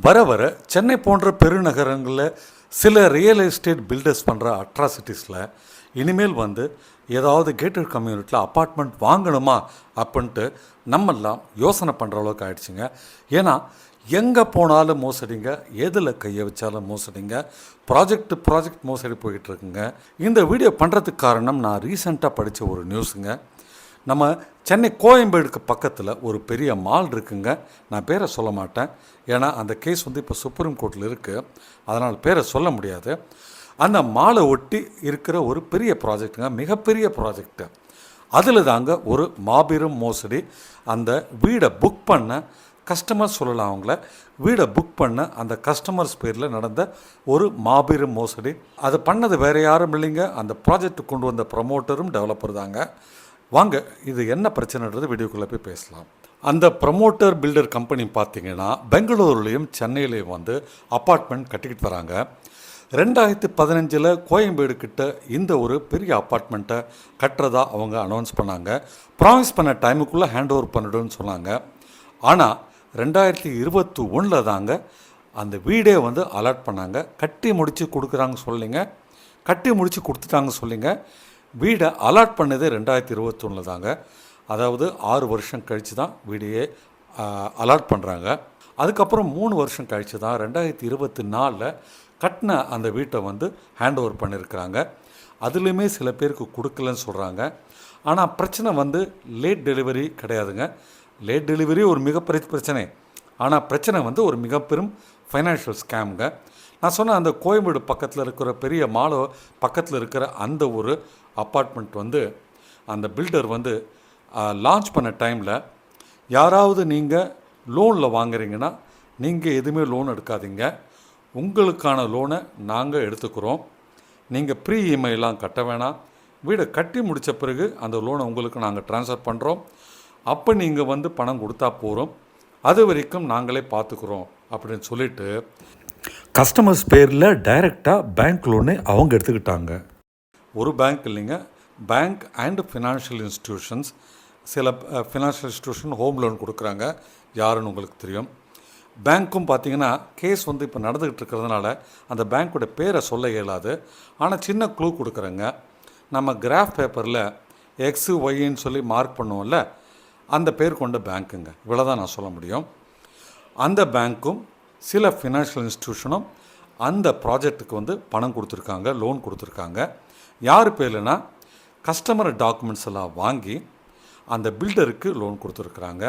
வர வர சென்னை போன்ற பெருநகரங்களில் சில ரியல் எஸ்டேட் பில்டர்ஸ் பண்ணுற அட்ராசிட்டிஸில் இனிமேல் ஏதாவது கேட்டட் கம்யூனிட்டியில் அப்பார்ட்மெண்ட் வாங்கணுமா அப்படின்ட்டு நம்மெல்லாம் யோசனை பண்ணுற அளவுக்கு ஆயிடுச்சுங்க. ஏன்னா எங்கே போனாலும் மோசடிங்க, எதில் கையை வச்சாலும் மோசடிங்க, ப்ராஜெக்ட் மோசடி போய்கிட்டுருக்குங்க. இந்த வீடியோ பண்ணுறதுக்கு காரணம் நான் ரீசெண்டாக படித்த ஒரு நியூஸுங்க. நம்ம சென்னை கோயம்பேடுக்கு பக்கத்தில் ஒரு பெரிய மால் இருக்குங்க. நான் பேரை சொல்ல மாட்டேன், ஏன்னா அந்த கேஸ் இப்போ சுப்ரீம் கோர்ட்டில் இருக்குது, அதனால் பேரை சொல்ல முடியாது. அந்த மாலை ஒட்டி இருக்கிற ஒரு பெரிய ப்ராஜெக்ட்டுங்க, மிகப்பெரிய ப்ராஜெக்டு. அதில் தாங்க ஒரு மாபெரும் மோசடி. அந்த வீடை புக் பண்ண கஸ்டமர்ஸ் சொல்லலாம், அவங்கள வீடை புக் பண்ண அந்த கஸ்டமர்ஸ் பேரில் நடந்த ஒரு மாபெரும் மோசடி. அது பண்ணது வேறு யாரும் இல்லைங்க, அந்த ப்ராஜெக்ட் கொண்டு வந்த ப்ரமோட்டரும் டெவலப்பர் தாங்க. வாங்க, இது என்ன பிரச்சனைன்றது வீடியோக்குள்ளே போய் பேசலாம். அந்த ப்ரமோட்டர் பில்டர் கம்பெனி பார்த்திங்கன்னா பெங்களூருலேயும் சென்னையிலையும் அப்பார்ட்மெண்ட் கட்டிக்கிட்டு வராங்க. 2015 கோயம்பேடு கிட்ட இந்த ஒரு பெரிய அப்பார்ட்மெண்ட்டை கட்டுறதா அவங்க அனௌன்ஸ் பண்ணாங்க. ப்ராமிஸ் பண்ண டைமுக்குள்ளே ஹேண்ட் ஓவர் பண்ணிடுன்னு சொன்னாங்க. ஆனால் 2021 தாங்க அந்த வீடே அலாட் பண்ணாங்க. கட்டி முடித்து கொடுக்குறாங்க சொல்லிங்க, கட்டி முடித்து கொடுத்துட்டாங்க சொல்லிங்க. வீடை அலாட் பண்ணதே 2021 தாங்க. அதாவது 6 வருஷம் கழித்து தான் வீடையே அலாட் பண்ணுறாங்க. அதுக்கப்புறம் 3 வருஷம் கழித்து தான் 2024 கட்டின அந்த வீட்டை ஹேண்ட் ஓவர் பண்ணியிருக்கிறாங்க. அதுலேயுமே சில பேருக்கு கொடுக்கலன்னு சொல்கிறாங்க. ஆனால் பிரச்சனை லேட் டெலிவரி கிடையாதுங்க. லேட் டெலிவரி ஒரு மிகப்பெரிய பிரச்சனை. ஆனால் பிரச்சனை ஒரு மிகப்பெரும் ஃபைனான்ஷியல் ஸ்கேமுங்க. நான் சொன்ன அந்த கோயம்பேடு பக்கத்தில் இருக்கிற பெரிய மாலை பக்கத்தில் இருக்கிற அந்த ஒரு அப்பார்ட்மெண்ட் அந்த பில்டர் லான்ச் பண்ண டைமில், யாராவது நீங்கள் லோனில் வாங்குறீங்கன்னா நீங்கள் எதுவுமே லோன் எடுக்காதீங்க, உங்களுக்கான லோனை நாங்கள் எடுத்துக்கிறோம், நீங்கள் ப்ரீ இஎம்ஐலாம் கட்ட வேணாம், வீடை கட்டி முடித்த பிறகு அந்த லோனை உங்களுக்கு நாங்கள் ட்ரான்ஸ்ஃபர் பண்ணுறோம், அப்போ நீங்கள் பணம் கொடுத்தா போகிறோம், அது வரைக்கும் நாங்களே பார்த்துக்குறோம் அப்படின்னு சொல்லிவிட்டு கஸ்டமர்ஸ் பேரில் டைரெக்டாக பேங்க் லோனே அவங்க எடுத்துக்கிட்டாங்க. ஒரு பேங்க் இல்லைங்க, பேங்க் அண்ட் ஃபினான்ஷியல் இன்ஸ்டிடியூஷன்ஸ். சில ஃபினான்ஷியல் இன்ஸ்டிடியூஷன் ஹோம் லோன் கொடுக்குறாங்க, யாருன்னு உங்களுக்கு தெரியும். பேங்க்கும் பார்த்திங்கன்னா கேஸ் இப்போ நடந்துக்கிட்டு இருக்கிறதுனால அந்த பேங்க்கோட பேரை சொல்ல இயலாது. ஆனால் சின்ன க்ளூ கொடுக்குறேங்க. நம்ம கிராஃப் பேப்பரில் எக்ஸு ஒய்ன்னு சொல்லி மார்க் பண்ணுவோம்ல, அந்த பேர் கொண்ட பேங்க்குங்க. இவ்வளோ தான் நான் சொல்ல முடியும். அந்த பேங்க்கும் சில ஃபினான்ஷியல் இன்ஸ்டிடியூஷனும் அந்த ப்ராஜெக்ட்டுக்கு பணம் கொடுத்துருக்காங்க, லோன் கொடுத்துருக்காங்க. யார் பேர்லனா கஸ்டமர் டாக்குமெண்ட்ஸ் எல்லாம் வாங்கி அந்த பில்டருக்கு லோன் கொடுத்துருக்குறாங்க.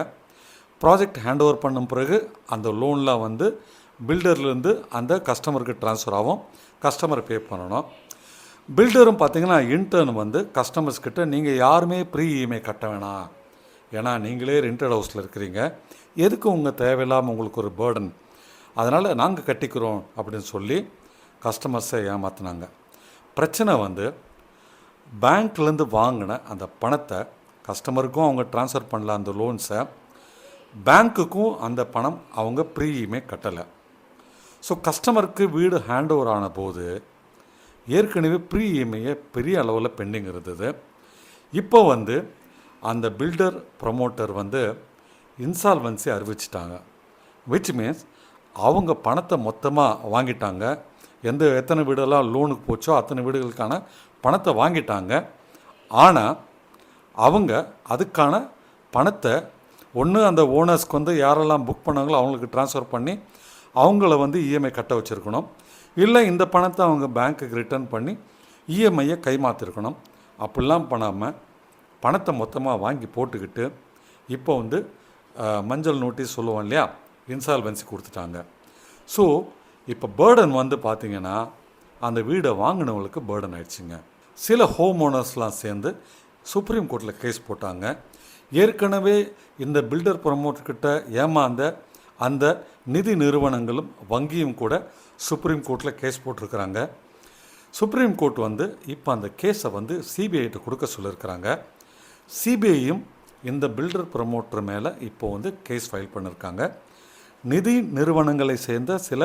ப்ராஜெக்ட் ஹேண்ட் ஓவர் பண்ணும் பிறகு அந்த லோனில் பில்டர்லேருந்து அந்த கஸ்டமருக்கு ட்ரான்ஸ்ஃபர் ஆகும், கஸ்டமரை பே பண்ணணும். பில்டரும் பார்த்திங்கன்னா இன்டர்ன் கஸ்டமர்ஸ்கிட்ட நீங்கள் யாருமே ப்ரீ இஎம்ஐ கட்ட வேணாம், ஏன்னா நீங்களே ரெண்டட் ஹவுஸில் இருக்கிறீங்க, எதுக்கு உங்கள் தேவையில்லாமல் உங்களுக்கு ஒரு பேர்டன், அதனால் நாங்கள் கட்டிக்கிறோம் அப்படின்னு சொல்லி கஸ்டமர்ஸை ஏமாற்றினாங்க. பிரச்சனை பேங்க்லேருந்து வாங்கின அந்த பணத்தை கஸ்டமருக்கும் அவங்க ட்ரான்ஸ்ஃபர் பண்ணல, அந்த லோன்ஸை பேங்க்குக்கும் அந்த பணம் அவங்க ப்ரீ இஎம்ஐ கட்டலை. ஸோ கஸ்டமருக்கு வீடு ஹேண்ட் ஓவர் ஆன போது ஏற்கனவே ப்ரீ இஎம்ஐயை பெரிய அளவில் பெண்டிங் இருந்தது. இப்போ அந்த பில்டர் ப்ரமோட்டர் இன்சால்வன்சி அறிவிச்சிட்டாங்க. விச் மீன்ஸ் அவங்க பணத்தை மொத்தமாக வாங்கிட்டாங்க. எத்தனை வீடெல்லாம் லோனுக்கு போச்சோ அத்தனை வீடுகளுக்கான பணத்தை வாங்கிட்டாங்க. ஆனால் அவங்க அதுக்கான பணத்தை ஒன்று அந்த ஓனர்ஸ்க்கு யாரெல்லாம் புக் பண்ணாங்களோ அவங்களுக்கு ட்ரான்ஸ்ஃபர் பண்ணி அவங்கள இஎம்ஐ கட்ட வச்சுருக்கணும், இல்லை இந்த பணத்தை அவங்க பேங்க்குக்கு ரிட்டர்ன் பண்ணி இஎம்ஐயை கைமாற்றிருக்கணும். அப்படிலாம் பண்ணாமல் பணத்தை மொத்தமாக வாங்கி போட்டுக்கிட்டு இப்போ மஞ்சள் நோட்டீஸ் சொல்லுவோம் இல்லையா, இன்சால்வன்சி கொடுத்துட்டாங்க. ஸோ இப்போ பேர்டன் பார்த்திங்கன்னா அந்த வீடை வாங்கினவங்களுக்கு பேர்டன் ஆயிடுச்சுங்க. சில ஹோம் ஓனர்ஸ்லாம் சேர்ந்து சுப்ரீம் கோர்ட்டில் கேஸ் போட்டாங்க. ஏற்கனவே இந்த பில்டர் ப்ரமோட்டர்கிட்ட ஏமாந்த அந்த நிதி நிறுவனங்களும் வங்கியும் கூட சுப்ரீம் கோர்ட்டில் கேஸ் போட்டிருக்கிறாங்க. சுப்ரீம் கோர்ட் இப்போ அந்த கேஸை சிபிஐட்ட கொடுக்க சொல்லியிருக்கிறாங்க. சிபிஐயும் இந்த பில்டர் ப்ரமோட்டர் மேலே இப்போ கேஸ் ஃபைல் பண்ணியிருக்காங்க. நிதி நிறுவனங்களை சேர்ந்த சில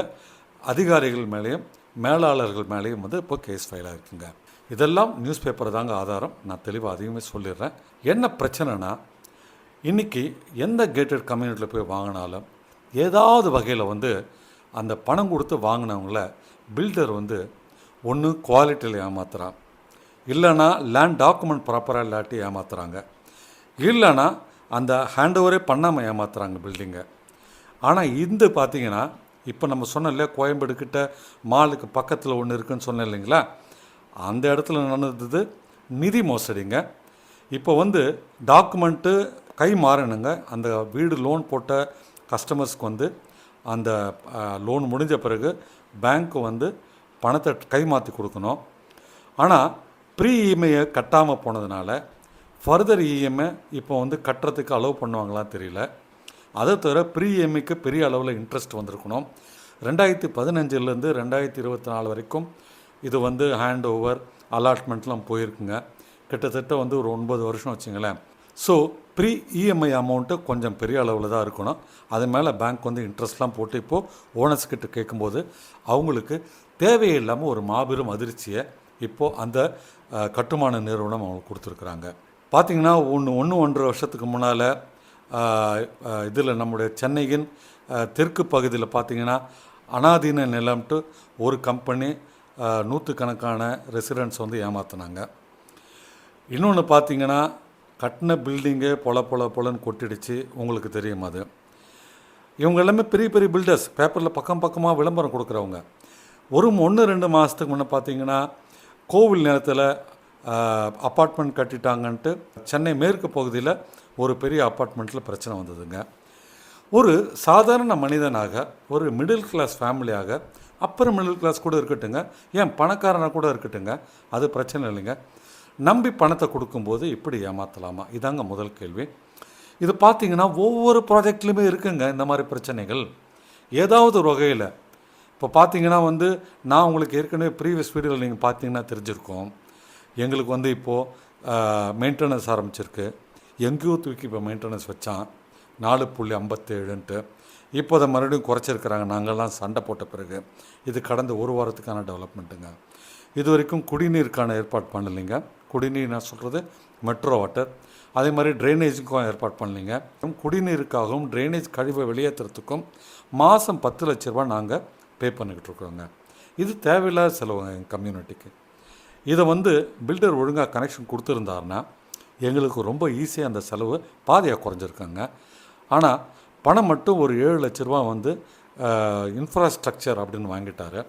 அதிகாரிகள் மேலேயும் மேலாளர்கள் மேலேயும் இப்போ கேஸ் ஃபைல் ஆகிருக்குங்க. இதெல்லாம் நியூஸ் பேப்பர் தாங்க ஆதாரம், நான் தெளிவாக அதிகமே சொல்லிடுறேன். என்ன பிரச்சனைனா, இன்றைக்கி எந்த கேட்டட் கம்யூனிட்டியில் போய் வாங்கினாலும் ஏதாவது வகையில் அந்த பணம் கொடுத்து வாங்கினவங்கள பில்டர் வந்து ஒன்று குவாலிட்டியில் ஏமாத்துறான், இல்லைனா லேண்ட் டாக்குமெண்ட் ப்ராப்பராக இல்லாட்டி ஏமாத்துறாங்க, இல்லைனா அந்த ஹேண்ட் ஓவரே பண்ணாமல் ஏமாத்துறாங்க பில்டிங்கை. ஆனால் இந்த பார்த்திங்கன்னா இப்போ நம்ம சொன்னோம் இல்லையா, கோயம்பேடு கிட்ட மாலுக்கு பக்கத்தில் ஒன்று இருக்குதுன்னு சொன்னேன் இல்லைங்களா, அந்த இடத்துல நடந்தது நிதி மோசடிங்க. இப்போ வந்து டாக்குமெண்ட்டு கை மாறணுங்க. அந்த வீடு லோன் போட்ட கஸ்டமர்ஸ்க்கு வந்து அந்த லோன் முடிஞ்ச பிறகு பேங்க்கு வந்து பணத்தை கை மாற்றி கொடுக்கணும். ஆனால் ப்ரீ இஎம்ஐயை கட்டாமல் போனதுனால ஃபர்தர் இஎம்ஐ இப்போ வந்து கட்டுறதுக்கு அலோவ் பண்ணுவாங்களாம் தெரியல. அதை தவிர ப்ரீ இஎம்ஐக்கு பெரிய அளவில் இன்ட்ரெஸ்ட் வந்திருக்கணும். 2015 2024 வரைக்கும் இது வந்து ஹேண்ட் ஓவர் அலாட்மெண்ட்லாம் போயிருக்குங்க. கிட்டத்தட்ட வந்து ஒரு 9 வருஷம் வச்சுங்களேன். ஸோ ப்ரீ இஎம்ஐ அமௌண்ட்டு கொஞ்சம் பெரிய அளவில் தான் இருக்கணும். அது மேலே பேங்க் வந்து இன்ட்ரெஸ்ட்லாம் போட்டு இப்போது ஓனர்ஸ்கிட்ட கேட்கும்போது அவங்களுக்கு தேவையில்லாமல் ஒரு மாபெரும் அதிர்ச்சியை இப்போது அந்த கட்டுமான நிறுவனம் அவங்களுக்கு கொடுத்துருக்குறாங்க. பார்த்திங்கன்னா 1.5 வருஷத்துக்கு முன்னால் இதில் நம்முடைய சென்னையின் தெற்கு பகுதியில் பார்த்திங்கன்னா அனாதீன நிலம்ட்டு ஒரு கம்பெனி நூற்றுக்கணக்கான ரெசிடென்ட்ஸ் வந்து ஏமாற்றினாங்க. இன்னொன்று பார்த்திங்கன்னா கட்டின பில்டிங்கே பொலன்னு கொட்டிடுச்சு. உங்களுக்கு தெரியும் அது. இவங்க எல்லாமே பெரிய பெரிய பில்டர்ஸ், பேப்பரில் பக்கமாக விளம்பரம் கொடுக்குறவங்க. ஒரு 1-2 மாதத்துக்கு முன்னே பார்த்திங்கன்னா கோவில் நேரத்தில் அப்பார்ட்மெண்ட் கட்டிட்டாங்கன்ட்டு சென்னை மேற்கு பகுதியில் ஒரு பெரிய அப்பார்ட்மெண்ட்டில் பிரச்சனை வந்ததுங்க. ஒரு சாதாரண மனிதனாக, ஒரு மிடில் கிளாஸ் ஃபேமிலியாக, அப்பர் மிடில் கிளாஸ் கூட இருக்கட்டுங்க, ஏன் பணக்காரனாக கூட இருக்கட்டுங்க, அது பிரச்சனை இல்லைங்க, நம்பி பணத்தை கொடுக்கும்போது இப்படி ஏமாற்றலாமா? இதாங்க முதல் கேள்வி. இது பார்த்திங்கன்னா ஒவ்வொரு ப்ராஜெக்ட்லையுமே இருக்குங்க இந்த மாதிரி பிரச்சனைகள் ஏதாவது ஒரு வகையில். இப்போ பார்த்திங்கன்னா வந்து நான் உங்களுக்கு ஏற்கனவே ப்ரீவியஸ் வீடியோவில் நீங்கள் பார்த்தீங்கன்னா தெரிஞ்சிருக்கோம். எங்களுக்கு வந்து இப்போது மெயின்டெனன்ஸ் ஆரம்பிச்சிருக்கு. எங்கேயோ தூக்கி இப்போ மெயின்டெனன்ஸ் வச்சான் 4.57ன்ட்டு. இப்போ அதை மறுபடியும் குறைச்சிருக்கிறாங்க. நாங்கள்லாம் சண்டை போட்ட பிறகு. இது கடந்த ஒரு வாரத்துக்கான டெவலப்மெண்ட்டுங்க. இது வரைக்கும் குடிநீருக்கான ஏற்பாடு பண்ணலைங்க. குடிநீர் நான் சொல்கிறது மெட்ரோ வாட்டர். அதே மாதிரி ட்ரைனேஜுக்கும் ஏற்பாடு பண்ணலைங்க. குடிநீருக்காகவும் ட்ரைனேஜ் கழிவை வெளியேற்றுறதுக்கும் மாதம் 10 லட்ச ரூபா நாங்கள் பே பண்ணிக்கிட்டு இருக்கோங்க. இது தேவையில்லாத செலவுங்க எங்கள் கம்யூனிட்டிக்கு. இதை வந்து பில்டர் ஒழுங்காக கனெக்ஷன் கொடுத்துருந்தாருன்னா எங்களுக்கு ரொம்ப ஈஸியாக அந்த செலவு பாதியாக குறைஞ்சிருக்காங்க. ஆனால் பணம் மட்டும் ஒரு 7 லட்ச ரூபா வந்து இன்ஃப்ராஸ்ட்ரக்சர் அப்படின்னு வாங்கிட்டார்.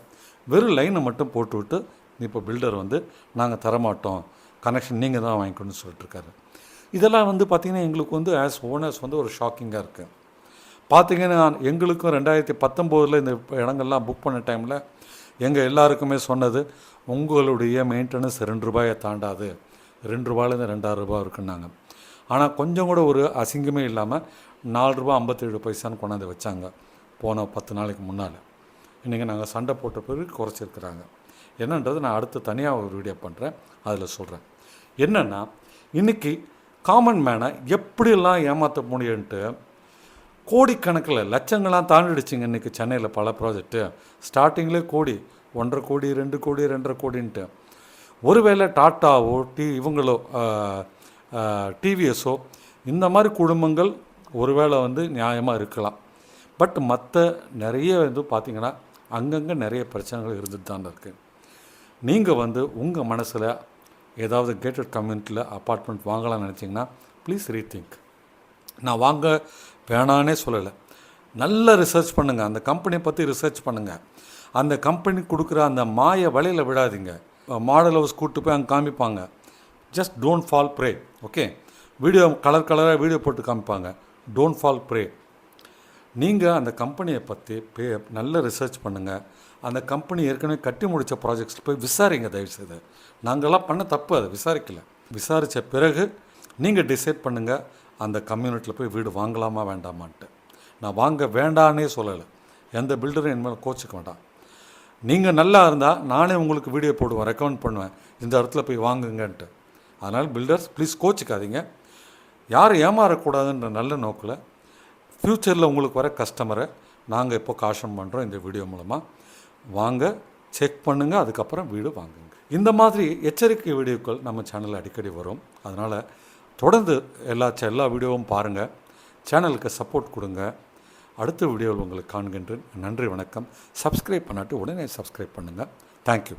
வெறும் லைனை மட்டும் போட்டுவிட்டு இப்போ பில்டர் வந்து நாங்கள் தரமாட்டோம், கனெக்ஷன் நீங்கள் தான் வாங்கிக்கணும்னு சொல்லிட்டுருக்காரு. இதெல்லாம் வந்து பார்த்திங்கன்னா எங்களுக்கு வந்து ஆஸ் ஓனர்ஸ் வந்து ஒரு ஷாக்கிங்காக இருக்குது. பார்த்திங்கன்னா எங்களுக்கும் 2019 இந்த இடங்கள்லாம் புக் பண்ண டைமில் எங்கள் எல்லாருக்குமே சொன்னது, உங்களுடைய மெயின்டெனன்ஸ் 2 ரூபாயை தாண்டாது, 2 ரூபாயிலேருந்து 2.5 ரூபா இருக்குன்னாங்க. ஆனால் கொஞ்சம் கூட ஒரு அசிங்கமே இல்லாமல் 4 ரூபா 57 பைசான்னு கொண்டாந்து வச்சாங்க போன 10 நாளைக்கு முன்னால். இன்றைக்கி நாங்கள் சண்டை போட்ட பிறகு குறைச்சிருக்கிறாங்க. என்னன்றது நான் அடுத்து தனியாக ஒரு வீடியோ பண்ணுறேன், அதில் சொல்கிறேன். என்னென்னா இன்றைக்கி காமன் மேனை எப்படியெல்லாம் ஏமாற்ற முடியுன்ட்டு கோடிக்கணக்கில் லட்சங்கள்லாம் தாண்டிடுச்சிங்க இன்றைக்கி சென்னையில் பல ப்ராஜெக்ட்டு. ஸ்டார்டிங்லேயே கோடி, 1.5 கோடி, 2 கோடி, 2.5 கோடின்ட்டு. ஒருவேளை டாட்டாவோ இவங்களோ டிவிஎஸோ இந்த மாதிரி குடும்பங்கள் ஒருவேளை வந்து நியாயமாக இருக்கலாம். பட் மற்ற நிறைய வந்து பார்த்திங்கன்னா அங்கங்கே நிறைய பிரச்சனைகள் இருந்துட்டு தான் இருக்குது. நீங்கள் வந்து உங்கள் மனசில் ஏதாவது கேட்டட் கம்யூனிட்டியில் அப்பார்ட்மெண்ட் வாங்கலாம்னு நினச்சிங்கன்னா ப்ளீஸ் ரீதிங்க். நான் வாங்க வேணானே சொல்லலை. நல்லா ரிசர்ச் பண்ணுங்கள், அந்த கம்பெனியை பற்றி ரிசர்ச் பண்ணுங்கள். அந்த கம்பெனி கொடுக்குற அந்த மாய வலையில் விடாதீங்க. மாடல் ஹவுஸ் கூப்பிட்டு போய் அங்கே காமிப்பாங்க. Just don't fall pray. Okay, video கலராக வீடியோ போட்டு காமிப்பாங்க. Don't fall pray. நீங்கள் அந்த கம்பெனியை பற்றி நல்ல ரிசர்ச் பண்ணுங்கள். அந்த கம்பெனி ஏற்கனவே கட்டி முடித்த ப்ராஜெக்ட்ஸில் போய் விசாரிங்க தயவுசெய்து. நாங்கள்லாம் பண்ண தப்பு, அதை விசாரிக்கலை. விசாரித்த பிறகு நீங்கள் டிசைட் பண்ணுங்கள் அந்த கம்யூனிட்டியில் போய் வீடு வாங்கலாமா வேண்டாமான்ட்டு. நான் வாங்க வேண்டான்னே சொல்லலை. எந்த பில்டரும் இனிமேல் கோச்சிக்க வேண்டாம். நீங்கள் நல்லா இருந்தால் நானே உங்களுக்கு வீடியோ போடுவேன், ரெக்கமெண்ட் பண்ணுவேன், இந்த இடத்துல போய் வாங்குங்கன்ட்டு. அதனால் பில்டர்ஸ் ப்ளீஸ் கோச்சிக்காதீங்க. யாரும் ஏமாறக்கூடாதுன்ற நல்ல நோக்கில் ஃப்யூச்சரில் உங்களுக்கு வர கஸ்டமரை நாங்கள் இப்போ காஷன் பண்ணுறோம் இந்த வீடியோ மூலமாக. வாங்க, செக் பண்ணுங்கள், அதுக்கப்புறம் வீடு வாங்குங்க. இந்த மாதிரி எச்சரிக்கை வீடியோக்கள் நம்ம சேனலில் அடிக்கடி வரும். அதனால் தொடர்ந்து எல்லா வீடியோவும் பாருங்கள், சேனலுக்கு சப்போர்ட் கொடுங்க. அடுத்த வீடியோவில் உங்களுக்கு காண்கின்றேன். நன்றி, வணக்கம். சப்ஸ்கிரைப் பண்ணாட்டு உடனே சப்ஸ்கிரைப் பண்ணுங்கள். தேங்க்யூ.